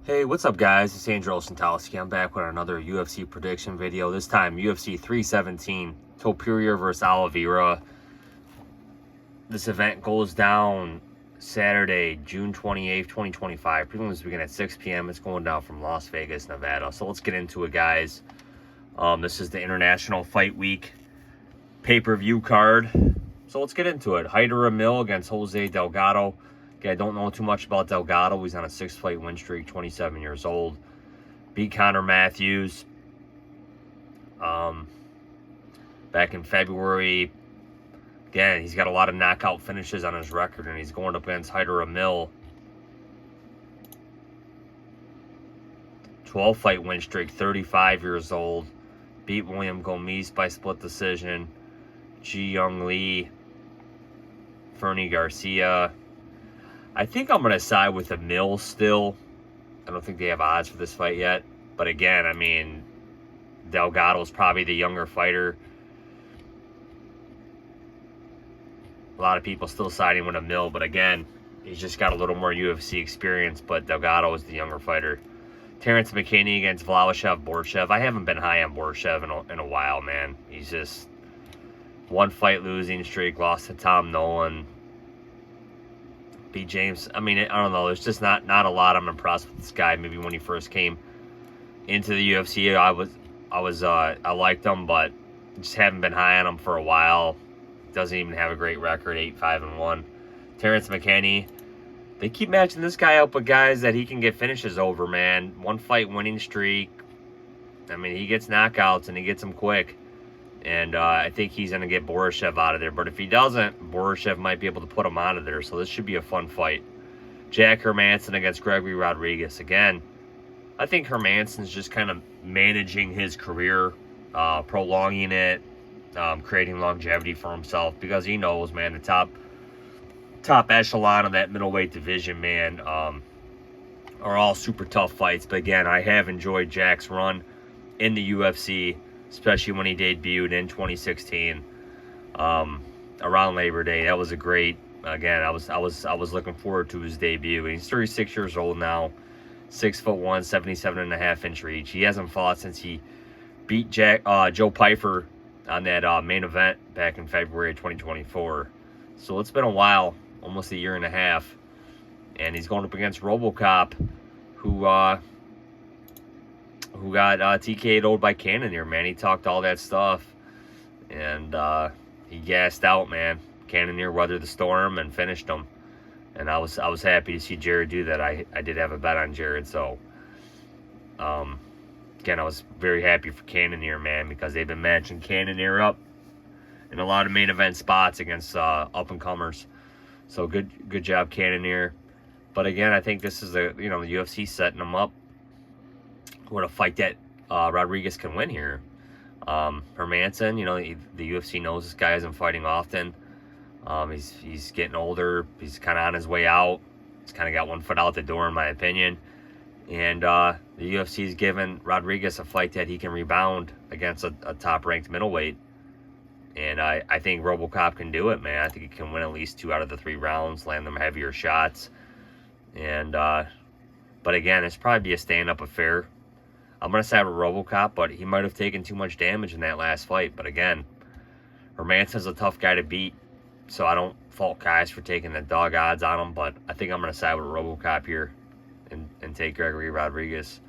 Hey, what's up guys? It's Andrew Olszentowski. I'm back with another UFC prediction video. This time UFC 317, Topuria versus Oliveira. This event goes down Saturday, June 28th, 2025. Prelims begin at 6 p.m. It's going down from Las Vegas, Nevada. So let's get into it, guys. This is the International Fight Week pay-per-view card. So let's get into it. Amil against Jose Delgado. Okay, I don't know too much about Delgado. He's on a 6-fight win streak, 27 years old. Beat Connor Matthews back in February. Again, he's got a lot of knockout finishes on his record, and he's going up against Amil. 12-fight win streak, 35 years old. Beat William Gomes by split decision. Ji Young Lee. Fernie Garcia. I think I'm going to side with Amil still. I don't think they have odds for this fight yet. But again, I mean, Delgado's probably the younger fighter. A lot of people still siding with Amil, but again, he's just got a little more UFC experience, but Delgado is the younger fighter. Terrence McKinney against Wladislav Borchev. I haven't been high on Borchev in a while, man. He's just one fight losing streak, lost to Tom Nolan. Beat James. I mean, I don't know. There's just not a lot. I'm impressed with this guy. Maybe when he first came into the UFC, I liked him, but just haven't been high on him for a while. Doesn't even have a great record, 8-5-1. Terrence McKinney. They keep matching this guy up with guys that he can get finishes over, man. One fight winning streak. I mean, he gets knockouts and he gets them quick. And I think he's going to get Borchev out of there. But if he doesn't, Borchev might be able to put him out of there. So this should be a fun fight. Jack Hermansson against Gregory Rodrigues. Again, I think Hermansson's just kind of managing his career, prolonging it, creating longevity for himself. Because he knows, man, the top echelon of that middleweight division, man, are all super tough fights. But again, I have enjoyed Jack's run in the UFC, especially when he debuted in 2016 around Labor Day. That was a great. Again, I was looking forward to his debut. He's 36 years old now, 6'1", 77.5-inch reach. He hasn't fought since he beat Joe Pyfer on that main event back in February of 2024. So it's been a while, almost a year and a half, and he's going up against RoboCop, who got TK'd by Cannonier, man. He talked all that stuff, and he gassed out, man. Cannonier weathered the storm and finished him, and I was happy to see Jared do that. I did have a bet on Jared, so again, I was very happy for Cannonier, man, because they've been matching Cannonier up in a lot of main event spots against up-and-comers. So good job, Cannonier. But again, I think this is the UFC setting him up with a fight that Rodrigues can win here. Hermansson, the UFC knows this guy isn't fighting often. He's getting older. He's kind of on his way out. He's kind of got one foot out the door, in my opinion. And the UFC's given Rodrigues a fight that he can rebound against a top-ranked middleweight. And I think RoboCop can do it, man. I think he can win at least 2 out of the 3 rounds, land them heavier shots. And but again, it's probably be a stand-up affair. I'm going to side with RoboCop, but he might have taken too much damage in that last fight. But again, Hermansson's a tough guy to beat, so I don't fault guys for taking the dog odds on him. But I think I'm going to side with RoboCop here and take Gregory Rodrigues.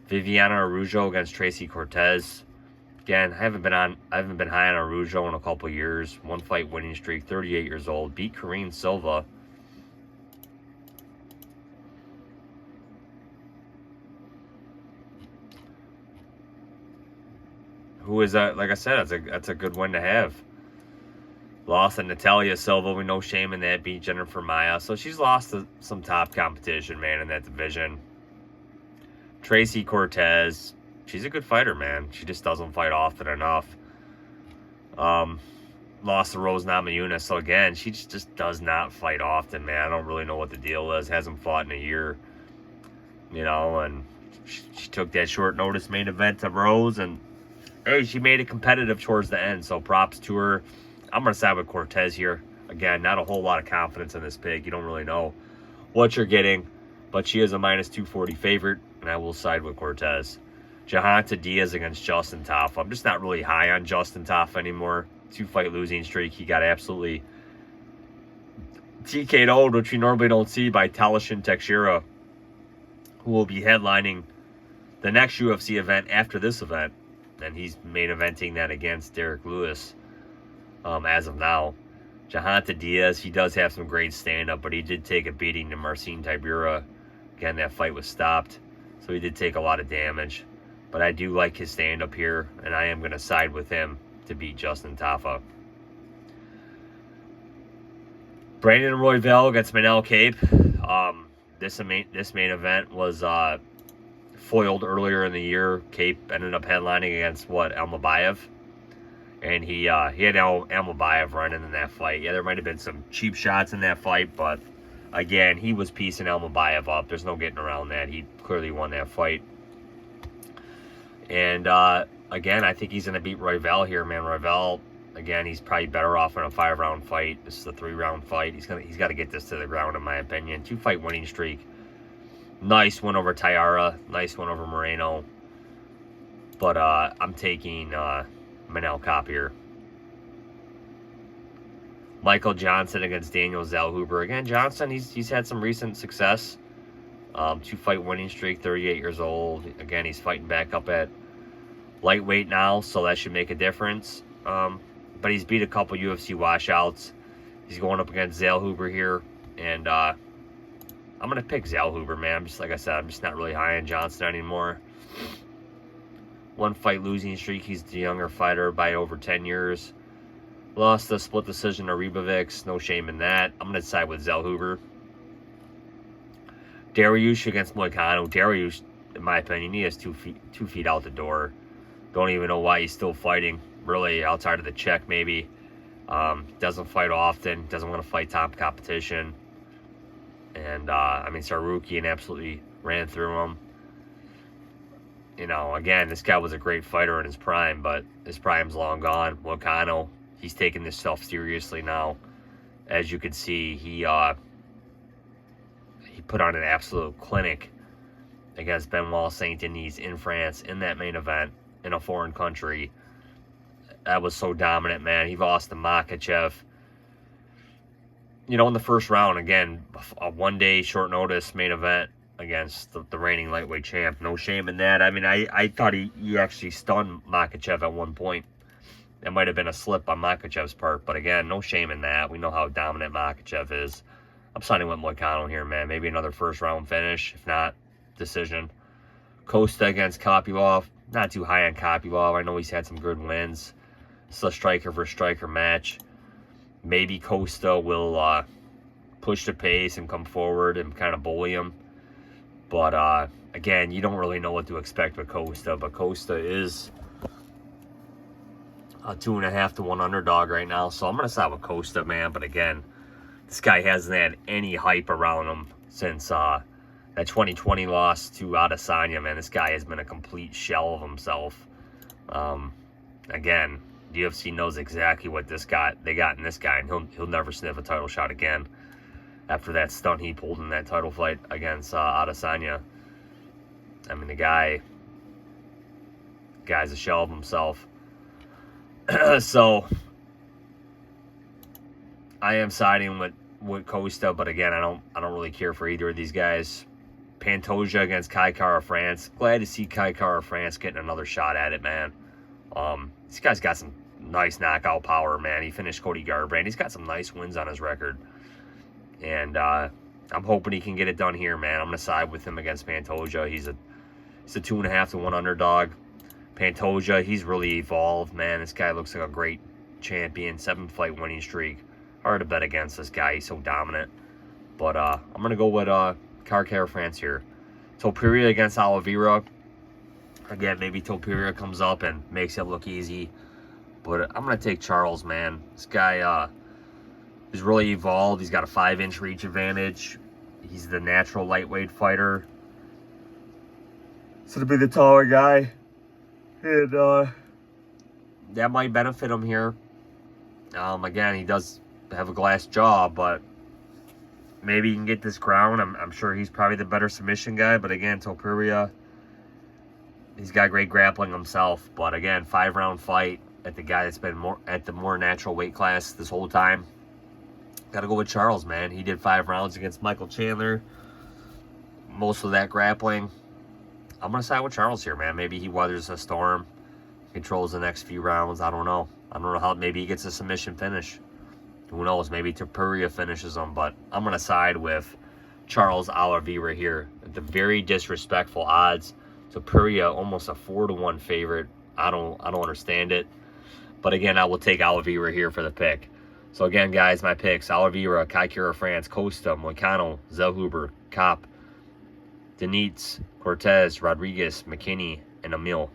Viviana Araujo against Tracy Cortez. Again, I haven't been high on Araujo in a couple years. 1-fight winning streak, 38 years old. Beat Karine Silva. Who is like I said, that's a good win to have. Lost to Natalia Silva, we no shame in that. Beat Jennifer Maia, so she's lost to some top competition, man, in that division. Tracy Cortez, she's a good fighter, man. She just doesn't fight often enough. Lost to Rose Namajunas, so again, she just does not fight often, man. I don't really know what the deal is. Hasn't fought in a year, and she took that short notice main event to Rose, and hey, she made it competitive towards the end, so props to her. I'm going to side with Cortez here. Again, not a whole lot of confidence in this pick. You don't really know what you're getting. but she is a -240 favorite, and I will side with Cortez. Jahanta Diaz against Justin Tafa. I'm just not really high on Justin Tafa anymore. 2-fight losing streak. He got absolutely TK'd, which we normally don't see, by Talashin Teixeira, who will be headlining the next UFC event after this event. And he's main eventing that against Derek Lewis as of now. Jahanta Diaz, he does have some great stand-up, but he did take a beating to Marcin Tybura. Again, that fight was stopped, so he did take a lot of damage. But I do like his stand-up here, and I am going to side with him to beat Justin Tafa. Brandon Royval against Manel Kape. This main event was foiled earlier in the year. Kape ended up headlining against Almabayev. And he had Almabayev running in that fight. Yeah, there might have been some cheap shots in that fight, but again, he was piecing Almabayev up. There's no getting around that. He clearly won that fight. And again, I think he's going to beat Royval here, man. Royval, again, he's probably better off in a 5-round fight. This is a 3-round fight. He's got to get this to the ground, in my opinion. 2-fight winning streak. Nice win over Tayara. Nice win over Moreno. But I'm taking Manel Kape here. Michael Johnson against Daniel Zellhuber. Again, Johnson, he's had some recent success. 2-fight winning streak, 38 years old. Again, he's fighting back up at lightweight now, so that should make a difference. But he's beat a couple UFC washouts. He's going up against Zellhuber here, and I'm going to pick Zellhuber, man. Like I said, I'm just not really high on Johnson anymore. 1-fight losing streak. He's the younger fighter by over 10 years. Lost a split decision to Ribovics. No shame in that. I'm going to side with Zellhuber. Dariush against Moicano. Dariush, in my opinion, he has 2 feet out the door. Don't even know why he's still fighting. Really, outside of the check, maybe. Doesn't fight often. Doesn't want to fight top competition. And, I mean, Sarukian absolutely ran through him. You know, again, this guy was a great fighter in his prime, but his prime's long gone. Moicano, he's taking this stuff seriously now. As you can see, he put on an absolute clinic against Benoit Saint-Denis in France in that main event in a foreign country. That was so dominant, man. He lost to Makhachev. You know, in the first round, again, a 1-day short notice main event against the reigning lightweight champ. No shame in that. I mean, I thought he actually stunned Makhachev at one point. That might have been a slip on Makhachev's part, but again, no shame in that. We know how dominant Makhachev is. I'm siding with Moicano here, man. Maybe another first-round finish. If not, decision. Costa against Kopylov. Not too high on Kopylov. I know he's had some good wins. It's a striker-for-striker match. Maybe Costa will push the pace and come forward and kind of bully him. But, again, you don't really know what to expect with Costa. But Costa is a 2.5 to 1 underdog right now. So I'm going to side with Costa, man. But, again, this guy hasn't had any hype around him since that 2020 loss to Adesanya, man. This guy has been a complete shell of himself. Again, the UFC knows exactly what they got in this guy, and he'll never sniff a title shot again after that stunt he pulled in that title fight against Adesanya. I mean, the guy's a shell of himself. So I am siding with Costa, but again, I don't really care for either of these guys. Pantoja against Kai Kara France. Glad to see Kai Kara France getting another shot at it, man. This guy's got some nice knockout power, man. He finished Cody Garbrandt. He's got some nice wins on his record. And I'm hoping he can get it done here, man. I'm going to side with him against Pantoja. He's a 2.5 to 1 underdog. Pantoja, he's really evolved, man. This guy looks like a great champion. 7-fight winning streak. Hard to bet against this guy. He's so dominant. But I'm going to go with Kai Kara France here. Topuria against Oliveira. Again, maybe Topuria comes up and makes it look easy. But I'm going to take Charles, man. This guy is really evolved. He's got a 5-inch reach advantage. He's the natural lightweight fighter. So to be the taller guy. And that might benefit him here. Again, he does have a glass jaw, but maybe he can get this crown. I'm sure he's probably the better submission guy. But again, Topuria, he's got great grappling himself. But again, 5-round fight at the guy that's been at the more natural weight class this whole time. Got to go with Charles, man. He did 5 rounds against Michael Chandler. Most of that grappling. I'm going to side with Charles here, man. Maybe he weathers a storm, controls the next few rounds. I don't know. I don't know how. Maybe he gets a submission finish. Who knows? Maybe Topuria finishes him. But I'm going to side with Charles Oliveira here. At the very disrespectful odds. Topuria almost a 4-1 favorite. I don't understand it. But again, I will take Oliveira here for the pick. So again, guys, my picks: Oliveira, Kape France, Costa, Moicano, Zellhuber, Kape, Diniz, Cortez, Rodrigues, McKinney, and Amil.